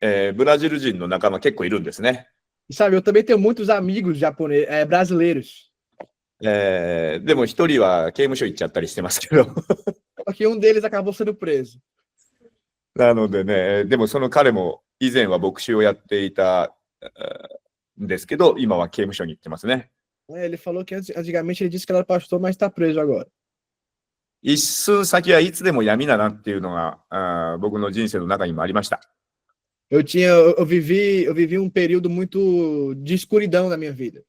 ブラジル人の仲間結構いるんですね。E sabe, eu também tenho muitos amigos brasileiros. でも一人は刑務所行っちゃったりしてますけど。Só que deles acabou sendo preso. なのでね、でもその彼も以前は牧師をやっていたんですけど、今は刑務所に行ってますね。Ele falou que antigamente ele disse que era pastor, mas está preso agora. 一寸先はいつでも闇だなっていうのが僕の人生の中にもありました。Eu vivi período muito de escuridão na minha vida.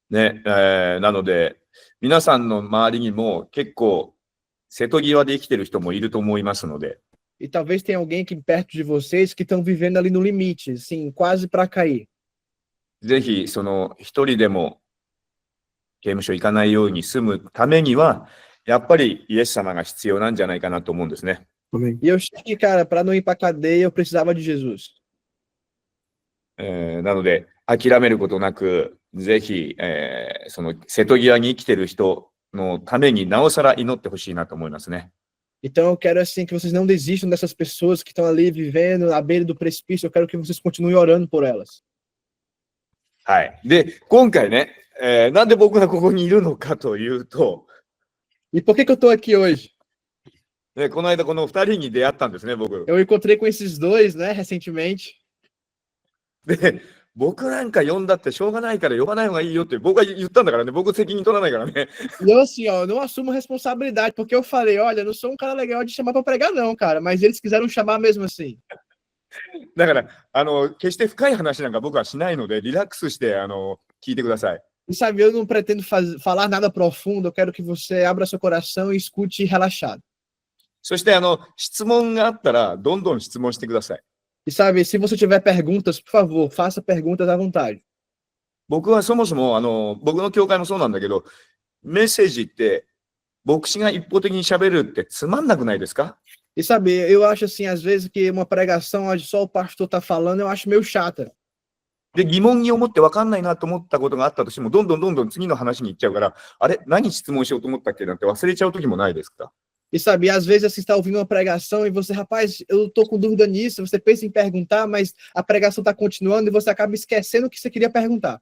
ね、なので、皆さんの周りにも結構瀬戸際で生きてる人もいると思いますので。E talvez tenha alguém aqui perto de vocês que estão vivendo ali no limite, assim, quase para cair. ぜひ、その一人でも刑務所行かないように住むためには、やっぱりイエス様が必要なんじゃないかなと思うんですね。E eu sei que, cara, para não ir para cadeia, eu precisava de Jesus. なので、諦めることなく、ぜひ、その瀬戸際に生きてる人のためになおさら祈ってほしいなと思いますね。Então eu quero assim que vocês não desistam dessas pessoas que estão ali vivendo à beira do precipício. Eu quero que vocês continuem orando por elas. はい。で、今回ね、なんで僕がここにいるのかというと、E por que eu estou aqui hoje? この間この2人に出会ったんですね、僕。Eu encontrei com esses dois, né, recentemente. で、僕なんか呼んだってしょうがないから呼ばない方がいいよって僕は言ったんだからね、僕責任取らないからね。E eu assim, ó, eu não assumo responsabilidade, porque eu falei, olha, eu não sou um cara legal de chamar para pregar não, cara, mas eles quiseram chamar mesmo assim. だから、決して深い話なんか僕はしないので、リラックスして、聞いてください。E sabe, eu não pretendo falar nada profundo, eu quero que você abra seu coração e escute relaxado. そして、質問があったら、どんどん質問してください。E sabe, se você tiver perguntas, por favor, faça perguntas à vontade. 僕はそもそも、僕の教会もそうなんだけど、メッセージって、牧師が一方的に喋るってつまんなくないですか？ E sabe, eu acho assim, às vezes que uma pregação onde só o pastor tá falando, eu acho meio chata. で、疑問に思って分かんないなと思ったことがあったとしても、どんどん次の話に行っちゃうから、あれ、何質問しようと思ったっけなんて忘れちゃう時もないですか？ E sabe, às vezes você está ouvindo uma pregação e você, rapaz, eu tô com dúvida nisso, você pensa em perguntar, mas a pregação tá continuando e você acaba esquecendo o que você queria perguntar.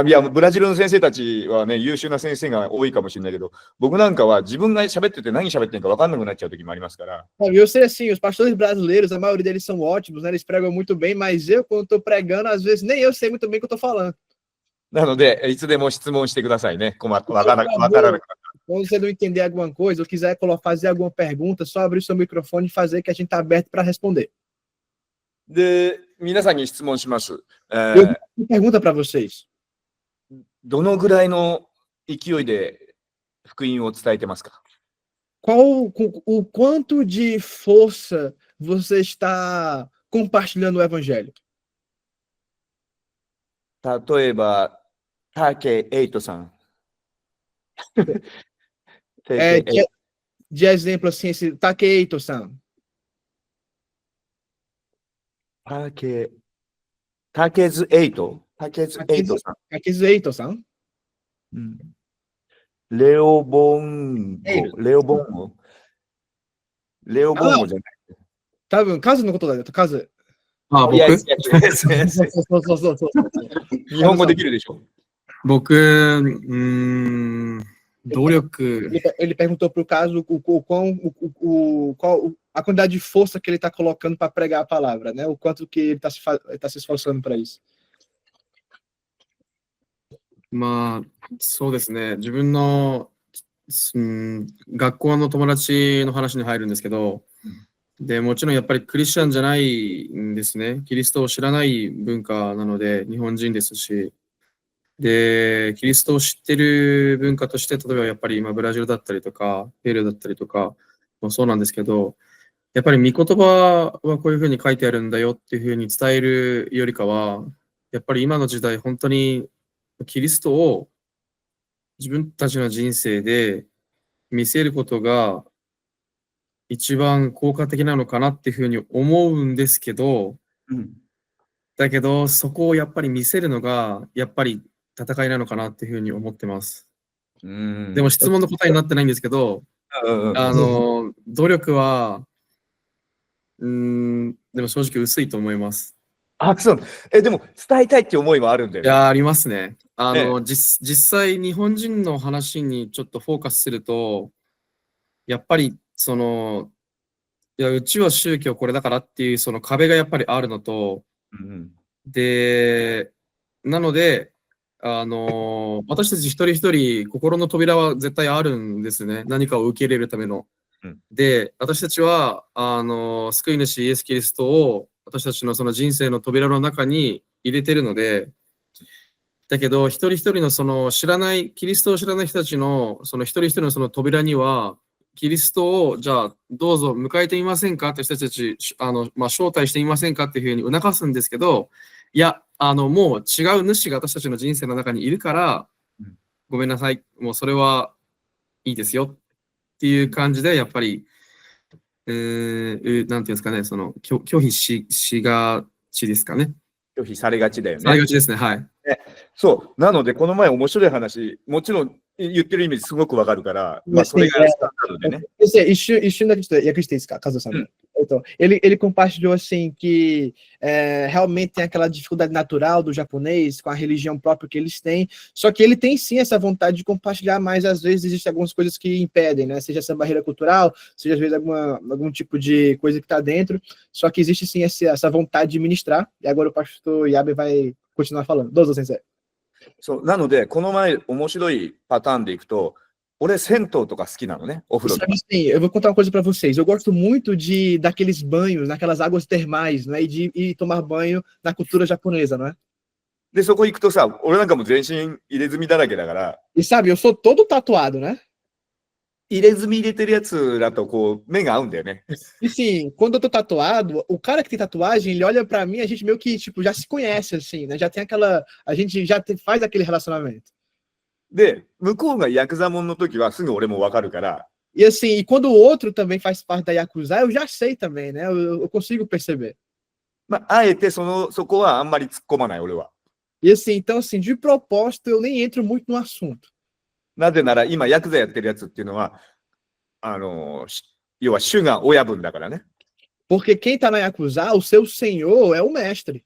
いや、ブラジルの先生たちはね、優秀な先生が多いかもしれないけど、僕なんかは自分が喋ってて何喋ってるか分かんなくなっちゃう時もありますから。Eu sei assim, os pastores brasileiros, a maioria deles são ótimos, né? Eles pregam muito bem, mas eu, quando tô pregando, às vezes nem eu sei muito bem o que eu tô falando. なので、いつでも質問してくださいね。わからなくなったら。 Quando você não entender alguma coisa ou quiser fazer alguma pergunta, só abrir o seu microfone e fazer que a gente tá aberto para responder. で、皆さんに質問します。Pergunta para vocês. どのぐらいの勢いで福音を伝えてますか？ O quanto de força você está compartilhando o evangelho? 例えば、竹エイトさん。De exemplo, assim, esse Takeito-san. 竹ズエイトさん。Takeito-san? レオボンゴじゃない。多分、数のことだよ、数。あ、僕日本語できるでしょ？僕、努力。Ele perguntou pro caso qual a quantidade de força que ele está colocando para pregar a palavra, né? O quanto que ele está se esforçando para isso. まあ、そうですね。自分の、学校の友達の話に入るんですけど、でもちろんやっぱりクリスチャンじゃないんですね。キリストを知らない文化なので、日本人ですし。で、キリストを知ってる文化として、例えばやっぱり今ブラジルだったりとか、ペルーだったりとかもそうなんですけど、やっぱり御言葉はこういうふうに書いてあるんだよっていうふうに伝えるよりかは、やっぱり今の時代本当にキリストを自分たちの人生で見せることが一番効果的なのかなっていうふうに思うんですけど、だけどそこをやっぱり見せるのがやっぱり戦いなのかなっていうふうに思ってます。でも質問の答えになってないんですけど、努力はでも正直薄いと思います。あ、そう。でも伝えたいって思いはあるんだよね。いや、ありますね。ね実際日本人の話にちょっとフォーカスすると、やっぱりいや、うちは宗教これだからっていうその壁がやっぱりあるのと、うんで、なので、私たち一人一人心の扉は絶対あるんですね。何かを受け入れるための。うんで、私たちは、救い主イエス・キリストを私たちのその人生の扉の中に入れてるので、だけど、一人一人のそのキリストを知らない人たちのその一人一人のその扉には、キリストをじゃあどうぞ迎えてみませんかって人たち、招待してみませんかっていうふうに促すんですけど、いや、もう違う主が私たちの人生の中にいるからうん、ごめんなさい、もうそれはいいですよっていう感じで、やっぱり、なんていうんですかね、拒否しがちですかね。拒否されがちだよね。されがちですね、はい。そう。なので、この前面白い話、もちろん言ってる意味すごくわかるから、まあ、それがスタンダードでね。一瞬だけちょっと訳していいですか、カズさん。Então, ele compartilhou assim que realmente tem aquela dificuldade natural do japonês com a religião própria que eles têm, só que ele tem sim essa vontade de compartilhar, mas às vezes existem algumas coisas que impedem, né? Seja essa barreira cultural, seja às vezes algum tipo de coisa que está dentro, só que existe sim essa vontade de ministrar, e agora o pastor Yabe vai continuar falando. Dozo, sensei. そうなので、この前、面白いパターンdeいくと、俺、銭湯とか好きなのね、お風呂とか。Sabe assim, eu vou contar uma coisa para vocês. Eu gosto muito daqueles banhos, naquelas águas termais, né? E de ir tomar banho na cultura japonesa, não é? で、そこ行くとさ、俺なんかも全身入れ墨だらけだから、 E sabe, eu sou todo tatuado, né? 入れ墨入れてるやつだとこう、目が合うんだよね。 E sim, quando eu tô tatuado, o cara que tem tatuagem, ele olha pra mim, a gente meio que, tipo, já se conhece, assim, né? Já tem aquela. A gente já faz aquele relacionamento. で、向こうがヤクザモンの時はすぐ俺もわかるから、 E assim, e quando o outro também faz parte da Yakuza, eu já sei também, né? Eu consigo perceber. まあ、あえてそこはあんまり突っ込まない、俺は。 E assim, então, assim, de propósito, eu nem entro muito no assunto. なぜなら、今、ヤクザやってるやつっていうのは、要は主が親分だからね。 Porque quem tá na Yakuza, o seu senhor é o mestre.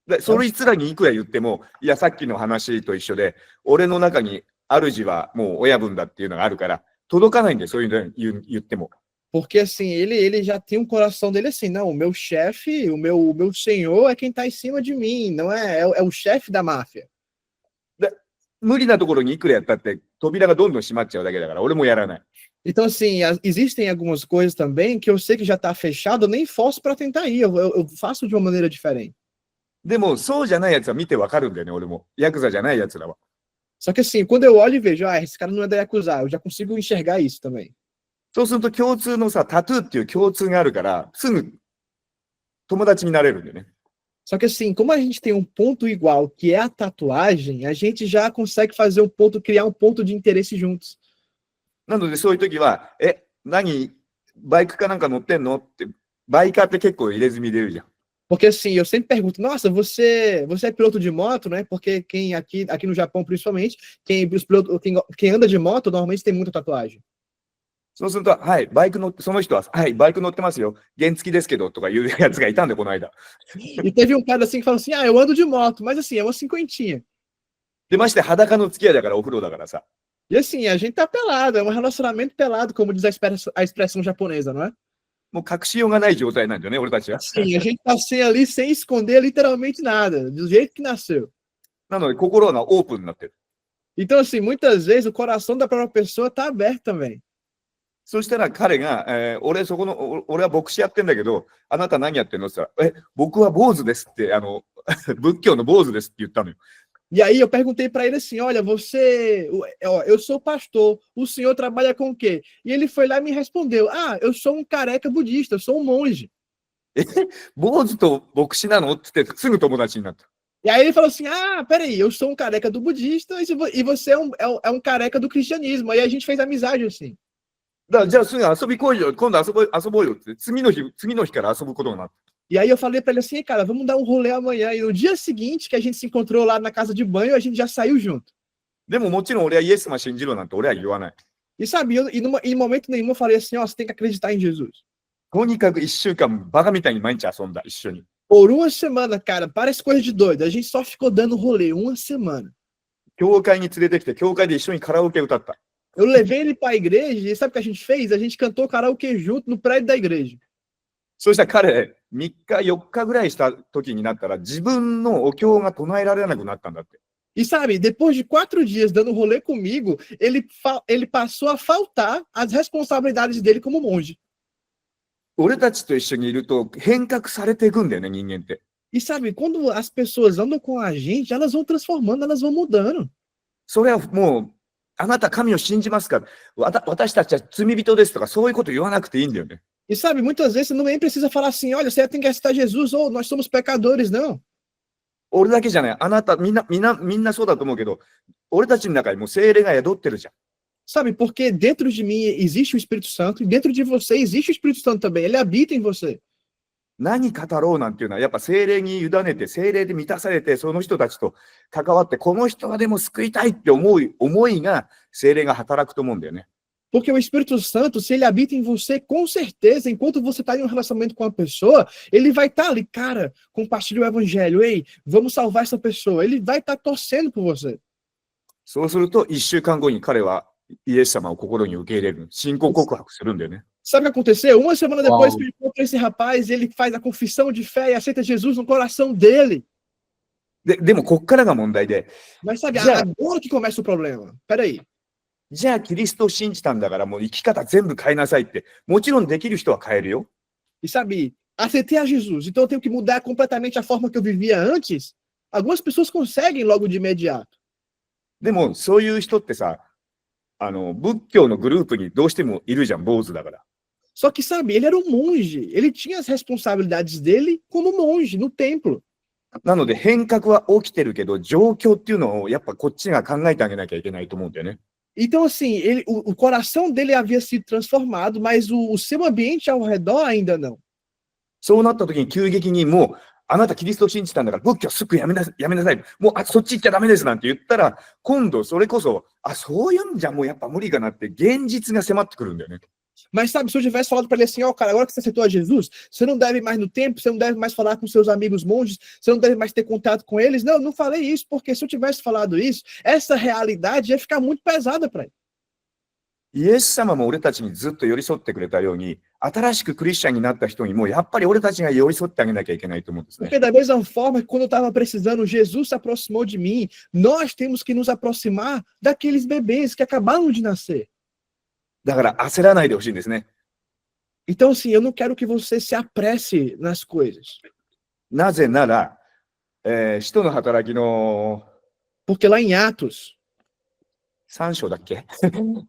でそいつらにいくら言っても、いや、さっきの話と一緒で、俺の中に主はもう親分だっていうのがあるから、届かないんで、そういうの言っても。 Porque assim, ele já tem um coração dele assim, não, o meu chefe, o meu senhor é quem tá em cima de mim, não é o chefe da máfia. 無理なところにいくらやったって、扉がどんどん閉まっちゃうだけだから、俺もやらない。 Então, assim, existem algumas coisas também que eu sei que já tá fechado, eu nem forço para tentar ir, eu faço de uma maneira diferente. でも、そうじゃないやつは見てわかるんだよね、俺も。ヤクザじゃないやつらは。 Só que assim, quando eu olho e vejo, esse cara não é da Yakuza, eu já consigo enxergar isso também. そうすると共通のさ、タトゥーっていう共通があるから、すぐ友達になれるんだよね。 Só que assim, como a gente tem um ponto igual, que é a tatuagem, a gente já consegue fazer um ponto, criar um ponto de interesse juntos. なので、そういう時は、何、バイクかなんか乗ってんのって、バイカーって結構入れ墨入れるじゃん。 Porque assim, eu sempre pergunto, nossa, você é piloto de moto, né? Porque quem aqui no Japão, principalmente, quem anda de moto normalmente tem muita tatuagem. そうすると、はい、バイク乗って、その人は、はい、バイク乗ってますよ。原付ですけど、とかいうやつがいたんで、この間。 E teve um cara assim que falou assim, eu ando de moto, mas assim, é uma cinquentinha. で、まして裸の付き合いだから、お風呂だからさ。 E assim, a gente tá pelado, é um relacionamento pelado, como diz a expressão japonesa, não é? もう隠しようがない状態なんだよね、俺たちは。 Sim, a gente tá sem esconder literalmente nada, do jeito que nasceu. なので、心がオープンになってる。 Então, assim, muitas vezes o coração da própria pessoa tá aberto também. そしたら彼が、俺は牧師やってんだけど、あなた何やってんのって言ったら、僕は坊主ですって、仏教の坊主ですって言ったのよ。 E aí eu perguntei para ele assim, olha, eu sou pastor, o senhor trabalha com o quê? E ele foi lá e me respondeu, eu sou um careca budista, eu sou um monge. 坊主と牧師なのって言って、すぐ友達になった。 E aí ele falou assim, peraí, eu sou um careca do budista e você é um careca do cristianismo. Aí a gente fez amizade assim. だからじゃあすぐ遊び来いよ、今度遊ぼうよって、次の日から遊ぶことになった。 E aí eu falei para ele assim, cara, vamos dar um rolê amanhã. E no dia seguinte que a gente se encontrou lá na casa de banho, a gente já saiu junto. でももちろん俺はイエスマ信じろなんて俺は言わない。 E sabe, em momento nenhum eu falei assim, você tem que acreditar em Jesus. とにかく1週間、バカみたいに毎日遊んだ、一緒に。Por uma semana, cara, parece coisa de doido. A gente só ficou dando rolê uma semana. 教会に連れてきて、教会で一緒にカラオケ歌った。Eu levei ele pra igreja e sabe o que a gente fez? A gente cantou karaokê junto no prédio da igreja. そしたら彼、3日、4日ぐらいした時になったら、自分のお経が唱えられなくなったんだって。E sabe, depois de 4 dias dando rolê comigo, ele passou a faltar as responsabilidades dele como monge. 俺たちと一緒にいると変革されていくんだよね、人間って。 E sabe, quando as pessoas andam com a gente, elas vão transformando, elas vão mudando. それはもう、あなた神を信じますか、私たちは罪人ですとか、そういうこと言わなくていいんだよね。 E sabe, muitas vezes você não nem precisa falar assim, olha, você tem que aceitar Jesus, ou nós somos pecadores, não. 俺だけじゃない、あなた、みんなそうだと思うけど、俺たちの中にもう精霊が宿ってるじゃん。 Sabe, porque dentro de mim existe o Espírito Santo, e dentro de você existe o Espírito Santo também, ele habita em você. 何語ろうなんていうのは、やっぱ精霊に委ねて、精霊で満たされて、その人たちと関わって、この人はでも救いたいって思いが、精霊が働くと思うんだよね。 Porque o Espírito Santo, se ele habita em você, com certeza, enquanto você está em um relacionamento com a pessoa, ele vai estar ali, cara, compartilha o evangelho, ei, vamos salvar essa pessoa. Ele vai estar torcendo por você. そうすると、1週間後に彼はイエス様を心に受け入れる、信仰告白するんだよね。 Sabe o que aconteceu? Uma semana depois Uau. que eu encontrei esse rapaz, ele faz a confissão de fé e aceita Jesus no coração dele. でも、こっからが問題で、 Mas sabe, Já. agora que começa o problema. Peraí. じゃあキリストを信じたんだからもう生き方全部変えなさいって、もちろんできる人は変えるよ。 E sabe, aceitei a Jesus, então eu tenho que mudar completamente a forma que eu vivia antes. Algumas pessoas conseguem logo de imediato. でもそういう人ってさ、仏教のグループにどうしてもいるじゃん、坊主だから。 Só que, sabe, ele era um monge. Ele tinha as responsabilidades dele como monge no templo. なので変革は起きてるけど、状況っていうのをやっぱこっちが考えてあげなきゃいけないと思うんだよね。 Então, assim, o coração dele havia sido transformado, mas o seu ambiente ao redor ainda não. そうなった時に急激にもう、あなたキリストを信じたんだから仏教すぐやめなさい。もうそっち行っちゃダメですなんて言ったら、今度それこそ、そういうんじゃもうやっぱ無理かなって現実が迫ってくるんだよね。 Mas, sabe, se eu tivesse falado para ele assim, ó, cara, agora que você aceitou a Jesus, você não deve mais no templo, você não deve mais falar com seus amigos monges, você não deve mais ter contato com eles. Não, não falei isso, porque se eu tivesse falado isso, essa realidade ia ficar muito pesada para ele. イエス様も俺たちにずっと寄り添ってくれたように、新しくクリスチャンになった人にもやっぱり俺たちが寄り添ってあげなきゃいけないと思うんですね。 Porque da mesma forma que quando eu estava precisando, Jesus se aproximou de mim, nós temos que nos aproximar daqueles bebês que acabaram de nascer. だから焦らないでほしいんですね。 Então, assim, eu não quero que você se apresse nas coisas. なぜなら、使徒の働きの Porque lá em Atos, 3章だっけ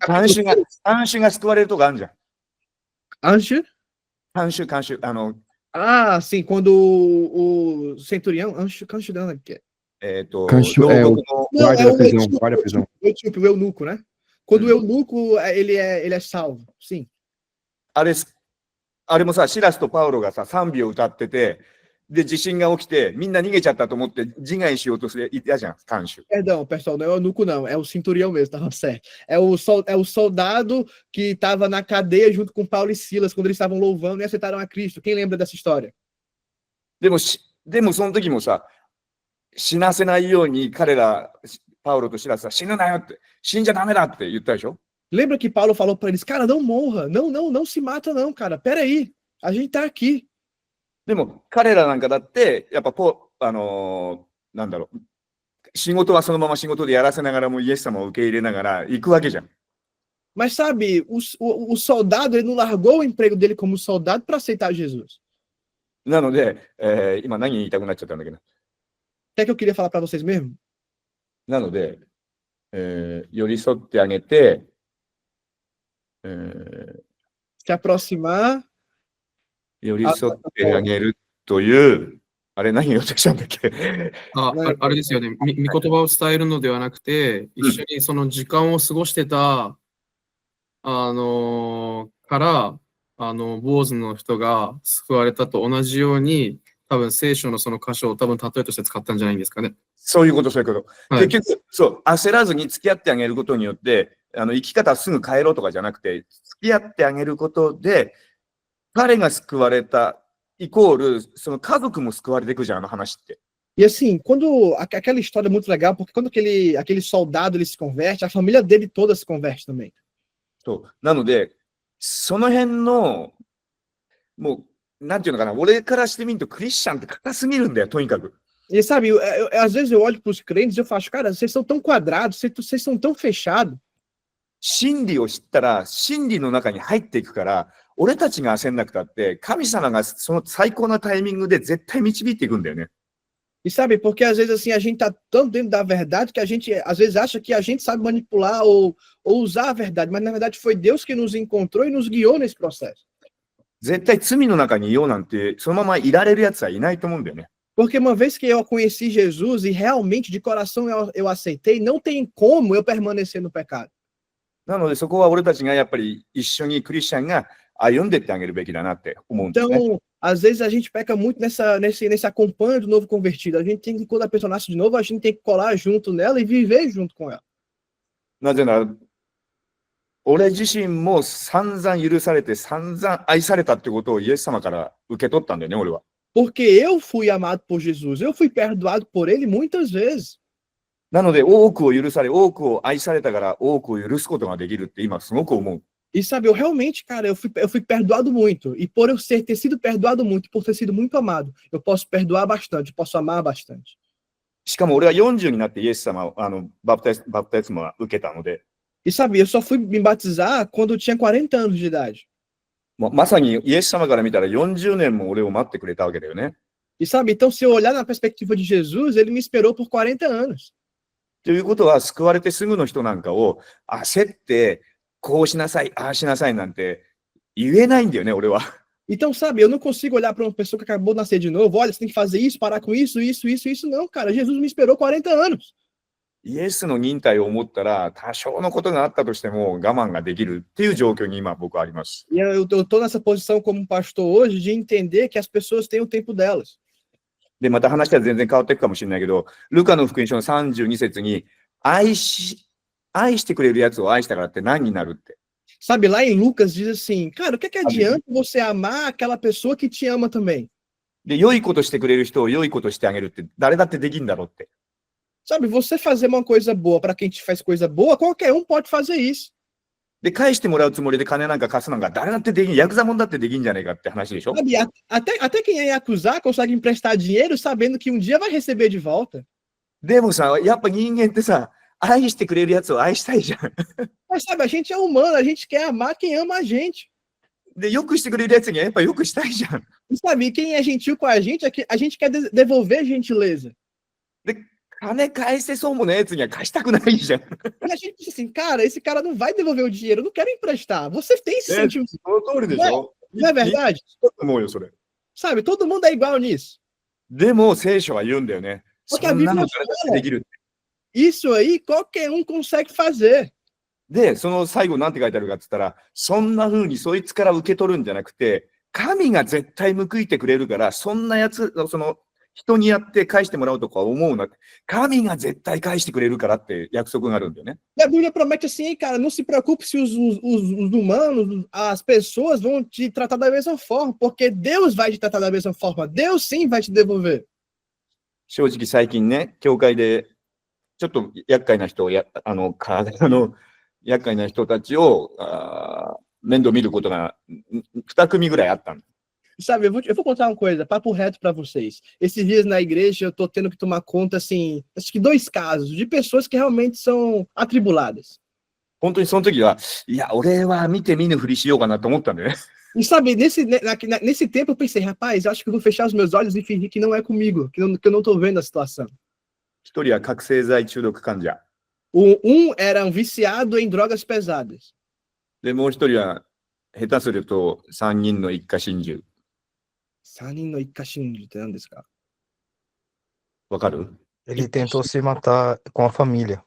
監修が救われるとこあるじゃん。 Anjo? 監修、Ah, sim, quando o centurião, Anjo não é que Kanshiro é o guarda da prisão, guarda da prisão. o eunuco, né? Quando o eunuco, ele é salvo, sim. あれもさ、シラスとパウロがさ、賛美を歌ってて、で、地震が起きて、みんな逃げちゃったと思って自害しようとしていたじゃん、監修。 Perdão, pessoal, não é o eunuco, não, é o centurião mesmo, tava certo. É o soldado que estava na cadeia junto com Paulo e Silas, quando eles estavam louvando e aceitaram a Cristo. Quem lembra dessa história? でもその時もさ、死なせないように彼ら、パウロとシラスは死ぬなよって、死んじゃダメだって言ったでしょ。 Lembra que Paulo falou para eles, cara, não morra, não se mata não, cara, peraí, a gente tá aqui. でも彼らなんかだって、やっぱなんだろう、仕事はそのまま仕事でやらせながらもイエス様を受け入れながら行くわけじゃん。 Mas sabe, o soldado, ele não largou o emprego dele como soldado para aceitar Jesus. なので、今何言いたくなっちゃったんだけど。 Até que eu queria falar para vocês mesmo. なので、寄り添ってあげて、Se aproximar. 寄り添ってあげるという、あれ何言おうとしたんだっけあれですよね。御言葉を伝えるのではなくて、一緒にその時間を過ごしてた、から、坊主の人が救われたと同じように、多分聖書のその箇所を多分例えとして使ったんじゃないんですかね。そういうこと。はい結局、そう、焦らずに付き合ってあげることによって、生き方すぐ変えろとかじゃなくて、付き合ってあげることで、彼が救われたイコール、その家族も救われていくじゃん、あの話って。 E assim, quando aquela história é muito legal, porque quando aquele soldado ele se converte, a família dele toda se converte também. そうなので、その辺の、もう、なんていうのかな、俺からしてみるとクリスチャンって硬すぎるんだよ、とにかく。 E sabe, às vezes eu olho para os crentes e eu faço, cara, vocês são tão quadrados, vocês são tão fechados. 真理を知ったら、真理の中に入っていくから、俺たちが焦んなくたって、神様がその最高なタイミングで絶対導いていくんだよね。 E sabe, porque às vezes assim, a gente tá tão dentro da verdade que a gente às vezes acha que a gente sabe manipular ou usar a verdade, mas na verdade foi Deus que nos encontrou e nos guiou nesse processo. 絶対罪の中にいようなんて、そのままいられるやつはいないと思うんだよね。 Porque uma vez que eu conheci Jesus e realmente de coração eu aceitei, não tem como eu permanecer no pecado. なのでそこは俺たちがやっぱり一緒にクリスチャンが歩んでってあげるべきだなって思うんですね。 Então, às vezes a gente peca muito nesse acompanho do novo convertido. A gente tem que, quando a pessoa nasce de novo, a gente tem que colar junto nela e viver junto com ela. なぜなら、俺自身も散々許されて散々愛されたってことをイエス様から受け取ったんだよね、俺は。 Porque eu fui amado por Jesus, eu fui perdoado por ele muitas vezes. なので多くを許され、多くを愛されたから多くを許すことができるって今すごく思う。 E sabe, eu realmente, cara, eu fui perdoado muito. E por eu ter sido perdoado muito, por ter sido muito amado, eu posso perdoar bastante, posso amar bastante. しかも俺は40になってイエス様をバプテスマを受けたので、 E sabe, eu só fui me batizar quando eu tinha 40 anos de idade. まさにイエス様から見たら40年も俺を待ってくれたわけだよね。 E sabe, então se eu olhar na perspectiva de Jesus, ele me esperou por 40 anos. ということは救われてすぐの人なんかを焦ってこうしなさい、ああしなさいなんて言えないんだよね、俺は。 Então, sabe, eu não consigo olhar para uma pessoa que acabou de nascer de novo, olha, você tem que fazer isso, parar com isso, isso, não, cara. Jesus me esperou 40 anos. イエスの忍耐を思ったら多少のことがあったとしても我慢ができるっていう状況に今僕はあります。 E eu tô nessa posição como pastor hoje de entender que as pessoas têm o tempo delas. で、また話は全然変わっていくかもしれないけど、ルカの福音書の32節に愛してくれるやつを愛したからって何になるって。 Sabe, lá em Lucas diz assim, cara, o que adianta você amar aquela pessoa que te ama também? で、良いことしてくれる人を良いことしてあげるって誰だってできるんだろうって。 Sabe, você fazer uma coisa boa para quem te faz coisa boa, qualquer um pode fazer isso. で、返してもらうつもりで金なんか貸すなんか誰だってできん、ヤクザもんだってできんじゃねえかって話でしょ。 Sabe, até quem é acusar consegue emprestar dinheiro sabendo que um dia vai receber de volta. でもさ、やっぱ人間ってさ、愛してくれるやつを愛したいじゃん。 Mas sabe, a gente é humano, a gente quer amar quem ama a gente. で、よくしてくれるやつにはやっぱよくしたいじゃん。 E sabe, quem é gentil com a gente quer devolver gentileza. で、金返せそうもないやつには貸したくないじゃん。 E a gente diz assim, cara, esse cara não vai devolver o dinheiro, eu não quero emprestar. Você tem esse sentimento, その通りでしょ。 não é verdade? 思うよ、それ。 Sabe, todo mundo é igual nisso. でも聖書は言うんだよね。そんなの誰だってできる。 Isso aí, qualquer um consegue fazer. で、その最後なんて書いてあるかって言ったら、そんな風にそいつから受け取るんじゃなくて、神が絶対報いてくれるから、そんなやつ、その人にやって返してもらうとか思うなって、神が絶対返してくれるからって約束があるんだよね。 E a Bíblia promete assim, hein, cara, não se preocupe se os humanos, as pessoas vão te tratar da mesma forma, porque Deus vai te tratar da mesma forma. Deus sim vai te devolver. 正直最近ね、教会で、ちょっと厄介な人を厄介な人たちを面倒見ることが2組ぐらいあったの。 Sabe, eu vou contar uma coisa, papo reto para vocês. Esses dias na igreja eu tô tendo que tomar conta, assim, acho que 2 casos de pessoas que realmente são atribuladas. 本当にその時は、いや、俺は見て見ぬふりしようかなと思ったんだよね。 E sabe, nesse tempo eu pensei, rapaz, eu acho que eu vou fechar os meus olhos e fingir que não é comigo, que eu não tô vendo a situação. 一人は覚醒剤中毒患者。 Era um viciado em drogas pesadas. で、もう一人は、下手すると3人の一家心中。 3人の一家心中って何ですか? わかる? Ele tentou se matar com a família.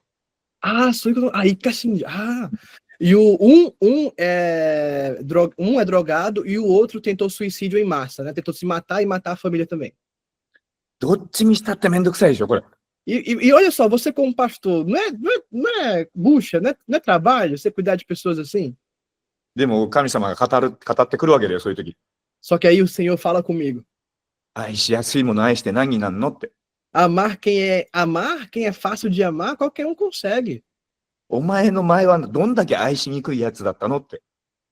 Ah, sou eu. Ah, Ika Shinji. Ah. E é drogado e o outro tentou suicídio em massa, né? Tentou se matar e matar a família também. どっちにしたってめんどくさいでしょ、これ。 E olha só, você como pastor, não é bucha, não é trabalho você cuidar de pessoas assim? でも神様が語ってくるわけだよ、そういう時。Só que aí o Senhor fala comigo. 愛しやすいもの愛して何になんのって。 Amar quem é fácil de amar, qualquer um consegue. お前の前はどんだけ愛しにくいやつだったのって。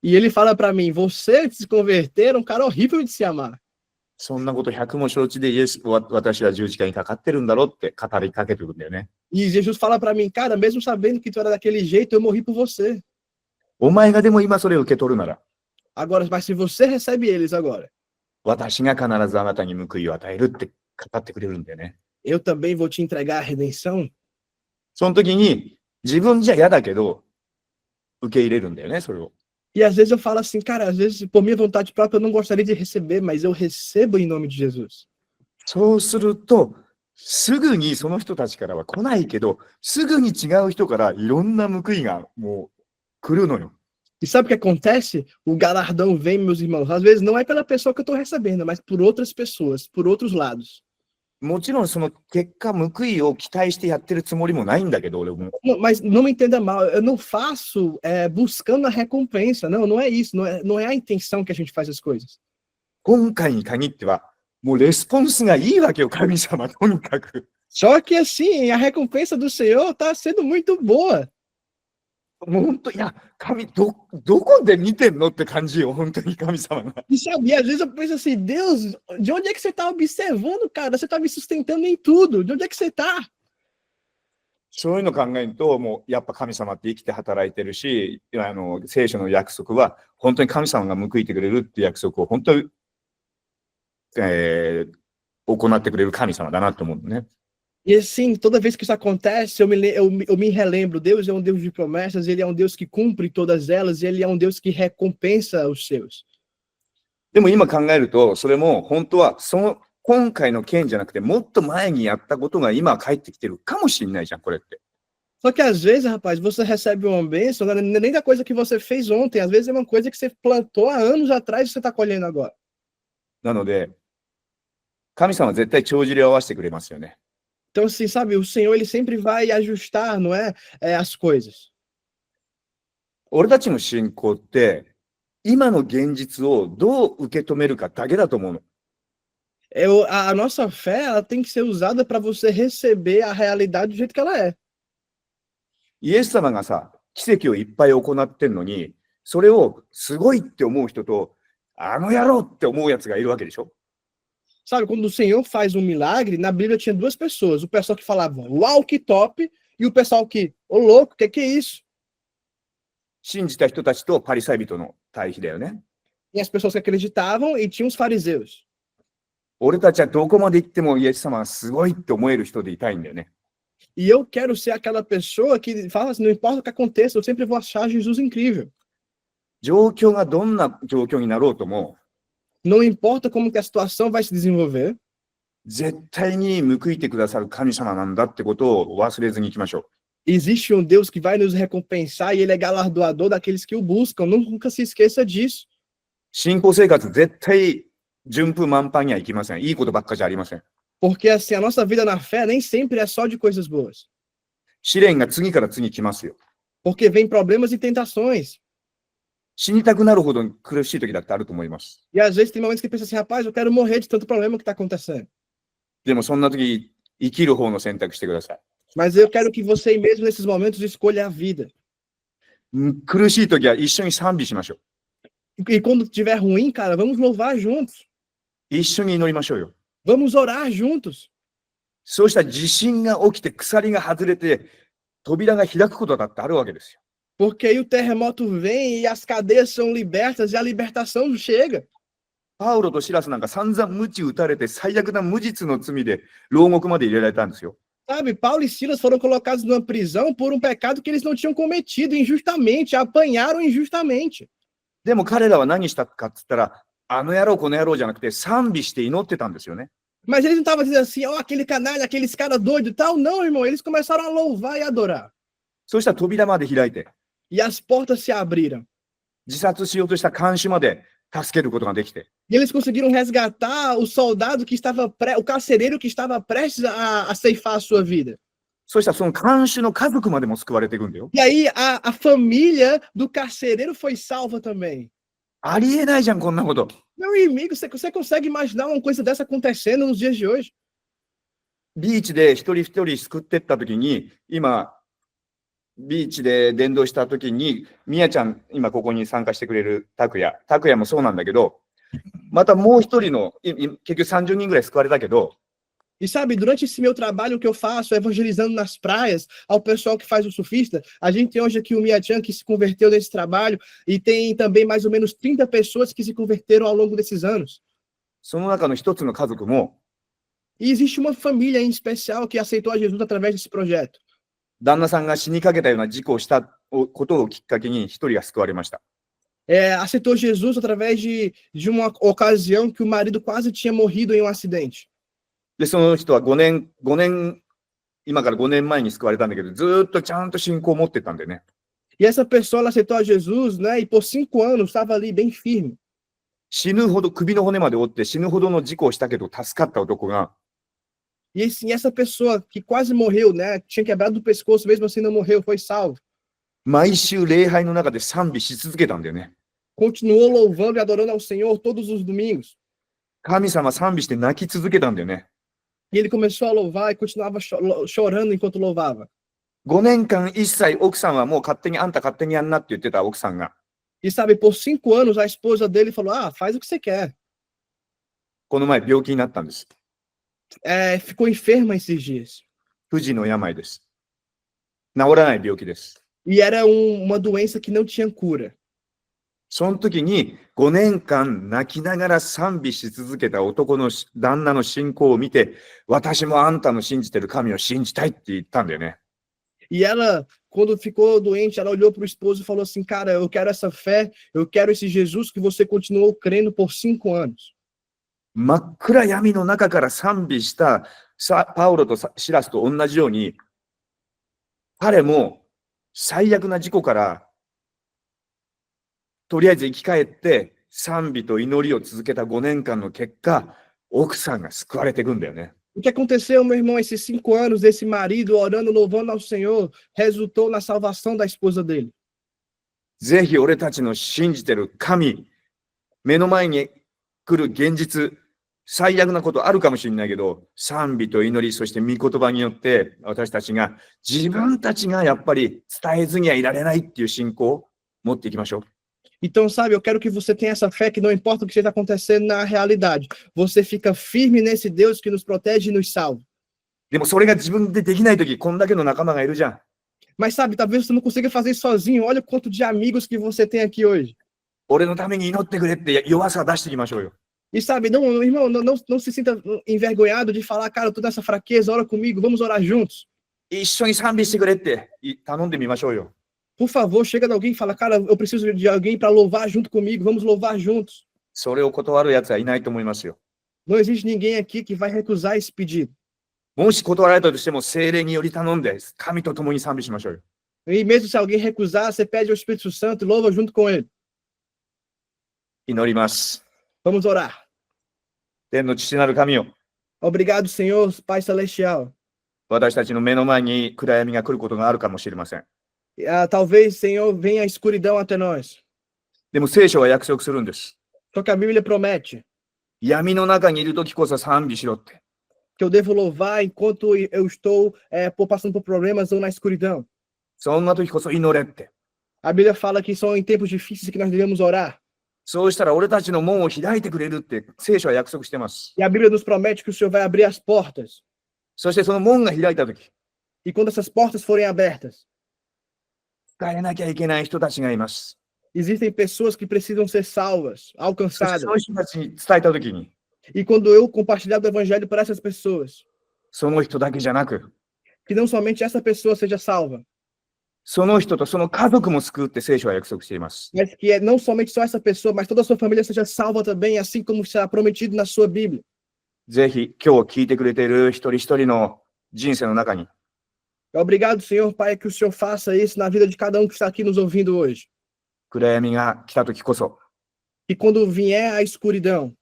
E ele fala pra mim, você se converter, um cara horrível de se amar. そんなこと100も承知で私は十字架にかかってるんだろって語りかけてるんだよね。 E Jesus fala pra mim, cara, mesmo sabendo que tu era daquele jeito, eu morri por você. お前がでも今それを受け取るなら、 Agora, mas se você recebe eles agora, 私が必ずあなたに報いを与えるって語ってくれるんだよね。 eu também vou te entregar a redenção. その時に自分じゃ嫌だけど、受け入れるんだよね、それを。 E às vezes eu falo assim, cara, às vezes por minha vontade própria eu não gostaria de receber, mas eu recebo em nome de Jesus. そうすると、すぐにその人たちからは来ないけど、すぐに違う人からいろんな報いがもう来るのよ。 E sabe o que acontece? O galardão vem, meus irmãos, às vezes não é pela pessoa que eu estou recebendo, mas por outras pessoas, por outros lados. もちろんその結果、報いを期待してやってるつもりもないんだけど、俺も。 Mas não me entenda mal, eu não faço buscando a recompensa, não é isso, não é a intenção que a gente faz as coisas. 今回に限っては、もうレスポンスがいいわけよ、神様、とにかく。 Só que assim, a recompensa do Senhor está sendo muito boa. もう本当、いや、神、どこで見てんのって感じよ、本当に神様が。 E sabe, às vezes eu penso assim, Deus, de onde é que você está observando, cara? Você está me sustentando em tudo, de onde é que você está? そういうの考えると、もうやっぱ神様って生きて働いてるし、聖書の約束は、本当に神様が報いてくれるって約束を本当に、行ってくれる神様だなと思うのね。 E assim, toda vez que isso acontece, eu me relembro, Deus é um Deus de promessas, Ele é um Deus que cumpre todas elas, e Ele é um Deus que recompensa os seus. でも今考えると、それも本当は今回の件じゃなくて、もっと前にやったことが今返ってきてるかもしれないじゃん、これって。 Só que às vezes, rapaz, você recebe uma bênção, não é nem da coisa que você fez ontem, às vezes é uma coisa que você plantou há anos atrás e você está colhendo agora. なので、神様は絶対帳尻を合わせてくれますよね。 Então, assim, sabe, o Senhor, Ele sempre vai ajustar, não é, as coisas. 俺たちの信仰って、今の現実をどう受け止めるかだけだと思うの。 A nossa fé, ela tem que ser usada para você receber a realidade do jeito que ela é. イエス様がさ、奇跡をいっぱい行ってんのに、それをすごいって思う人と、あの野郎って思うやつがいるわけでしょ。 Sabe, quando o Senhor faz um milagre, na Bíblia tinha duas pessoas. O pessoal que falava, uau, que top, e o pessoal que, ô louco, que é isso? 信じた人たちとパリサイ人の対比だよね。 E as pessoas que acreditavam e tinha os fariseus. 俺たちはどこまで行ってもイエス様はすごいって思える人でいたいんだよね。 E eu quero ser aquela pessoa que fala assim, não importa o que aconteça, eu sempre vou achar Jesus incrível. 状況がどんな状況になろうとも、 Não importa como que a situação vai se desenvolver, 絶対に報いてくださる神様なんだってことを忘れずにいきましょう。 existe um Deus que vai nos recompensar e Ele é galardoador daqueles que o buscam. Nunca se esqueça disso. 信仰生活絶対順風満帆にはいきません。いいことばっかじゃありません。 Porque assim, a nossa vida na fé nem sempre é só de coisas boas. 試練が次から次来ますよ。 Porque vem problemas e tentações. 死にたくなるほど苦しい時だってあると思います。 E às vezes tem momentos que pensa assim, rapaz, eu quero morrer de tanto problema que está acontecendo. でもそんな時、生きる方の選択してください。 Mas eu quero que você, mesmo nesses momentos, escolha a vida. 苦しい時は一緒に賛美しましょう。 E quando estiver ruim, cara, vamos louvar juntos. 一緒に祈りましょうよ。 Vamos orar juntos. そうしたら地震が起きて鎖が外れて扉が開くことだってあるわけですよ。 Porque aí o terremoto vem e as cadeias são libertas e a libertação chega. パウロとシラスなんか散々鞭打たれて最悪な無実の罪で牢獄まで入れられたんですよ。 Sabe, Paulo e Silas foram colocados numa prisão por um pecado que eles não tinham cometido injustamente, apanharam injustamente. でも彼らは何したかっつったら、あの野郎この野郎じゃなくて賛美して祈ってたんですよね。 Mas eles não estavam dizendo assim, ó, aquele canalha, aqueles caras doidos e tal. Não, irmão, eles começaram a louvar e adorar. そうしたら扉まで開いて、 E as portas se abriram. 自殺しようとした看守まで助けることができて、 E eles conseguiram resgatar o soldado que estava, o carcereiro que estava prestes a ceifar a sua vida. そうしたらその看守の家族までも救われていくんだよ。 E aí a família do carcereiro foi salva também. ありえないじゃん、こんなこと。 Meu amigo, você consegue imaginar uma coisa dessa acontecendo nos dias de hoje? ビーチで一人一人救ってった時に、今、ビーチで伝道した時に、みやちゃん、今ここに参加してくれる拓也もそうなんだけど、またもう一人の、結局30人ぐらい救われたけど、 E sabe, durante esse meu trabalho que eu faço, evangelizando nas praias, ao pessoal que faz o surfista, a gente tem hoje aqui o Mia-chan que se converteu nesse trabalho, e tem também mais ou menos 30 pessoas que se converteram ao longo desses anos. その中の一つの家族も、 E existe uma família em especial que aceitou a Jesus através desse projeto. 旦那さんが死にかけたような事故をしたことをきっかけに一人が救われました。 Aceitou Jesus através de uma ocasião que o marido quase tinha morrido em um acidente. で、その人は5年、今から5年前に救われたんだけど、ずーっとちゃんと信仰を持ってたんでね。 E essa pessoa ela aceitou a Jesus, né? E por 5 anos estava ali bem firme. 死ぬほど、首の骨まで折って死ぬほどの事故をしたけど助かった男が、 E assim, essa pessoa que quase morreu, né? Tinha quebrado o pescoço, mesmo assim não morreu, foi salvo. 毎週礼拝の中で賛美し続けたんだよね。 Continuou louvando e adorando ao Senhor todos os domingos. 神様賛美して泣き続けたんだよね。 E ele começou a louvar e continuava chorando enquanto louvava. 5年間一切奥さんはもうあんた勝手にやんなって言ってた奥さんが、 E sabe, por 5 anos a esposa dele falou: ah, faz o que você quer. この前病気になったんです。 Ficou enferma esses dias. 不治の病です。治らない病気です。 E era uma doença que não tinha cura. その時に5年間泣きながら賛美し続けた男の旦那の信仰を見て、私もあんたの信じてる神を信じたいって言ったんだよね。 E ela, quando ficou doente, ela olhou para o esposo e falou assim: cara, eu quero essa fé, eu quero esse Jesus que você continuou crendo por 5 anos. 真っ暗闇の中から賛美したパウロとシラスと同じように、彼も最悪な事故からとりあえず生き返って賛美と祈りを続けた5年間の結果、奥さんが救われていくんだよね。 O que aconteceu, meu irmão, esses 5 anos desse marido orando, louvando ao Senhor, resultou na salvação da esposa dele. ぜひ俺たちの信じてる神、目の前に来る現実、最悪なことあるかもしれないけど、賛美と祈り、そして御言葉によって私たちが自分たちがやっぱり伝えずにはいられないっていう信仰を持っていきましょう。 Então, sabe, eu quero que você tenha essa fé que não importa o que esteja acontecendo na realidade, você fica firme nesse Deus que nos protege e nos salva. でもそれが自分でできないとき、こんだけの仲間がいるじゃん。 Mas sabe, talvez você não consiga fazer isso sozinho. Olha o quanto de amigos que você tem aqui hoje. 俺のために祈ってくれって弱さ出していきましょうよ。 E sabe, não, irmão, não se sinta envergonhado de falar, cara, eu tô nessa fraqueza, ora comigo, vamos orar juntos. 一緒に賛美してくれって頼んでみましょうよ。 Por favor, chega de alguém e fala, cara, eu preciso de alguém para louvar junto comigo, vamos louvar juntos. それを断るやつはいないと思いますよ。 Não existe ninguém aqui que vai recusar esse pedido. もし断られたとしても、聖霊により頼んで、神と共に賛美しましょうよ。 E mesmo se alguém recusar, você pede ao Espírito Santo e louva junto com ele. 祈ります。 Vamos orar. 天の父なる神よ、 Obrigado, Senhor, Pai Celestial. 私たちの目の前に暗闇が来ることがあるかもしれません。 Talvez, Senhor, venha a escuridão até nós. でも聖書は約束するんです。 Só que a Bíblia promete 闇の中にいるときこそ賛美しろって。 que eu devo louvar enquanto eu estou passando por problemas ou na escuridão. そんなときこそ祈れって。 A Bíblia fala que são em tempos difíceis que nós devemos orar. そうしたら俺たちの門を開いてくれるって聖書は約束してます。 E a Bíblia nos promete que o Senhor vai abrir as portas. そしてその門が開いたとき、 E quando essas portas forem abertas, 変えなきゃいけない人たちがいます。 existem pessoas que precisam ser salvas, そして alcançadas. その人たちに伝えたときに、 E quando eu compartilhar do Evangelho para essas pessoas, その人だけじゃなく、 que não somente essa pessoa seja salva, その人とその家族も救うって聖書は約束しています。 mas que não somente só essa pessoa, mas toda a sua família seja salva também, assim como está prometido na sua Bíblia. ぜひ今日聞いてくれている一人一人の人生の中に、 Obrigado, Senhor, Pai, que o Senhor faça isso na vida de cada um que está aqui nos ouvindo hoje. 暗闇が来たときこそ、 E quando vier a escuridão,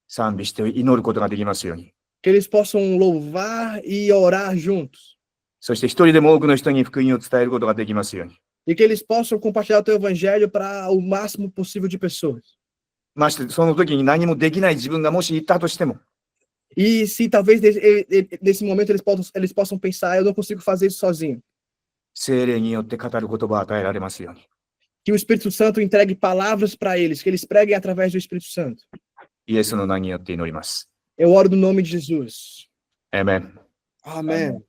賛美して祈ることができますように。 que eles possam louvar e orar juntos. そして一人でも多くの人に福音を伝えることができますように。 E que eles possam compartilhar o teu evangelho para o máximo possível de pessoas. まして、その時に何もできない自分がもしいたとしても、 E se talvez nesse momento eles possam pensar, eu não consigo fazer isso sozinho. 聖霊によって語る言葉を与えられますように。 Que o Espírito Santo entregue palavras para eles, que eles preguem através do Espírito Santo. イエスの名によって祈ります。 Eu oro no nome de Jesus. Amém. Amém.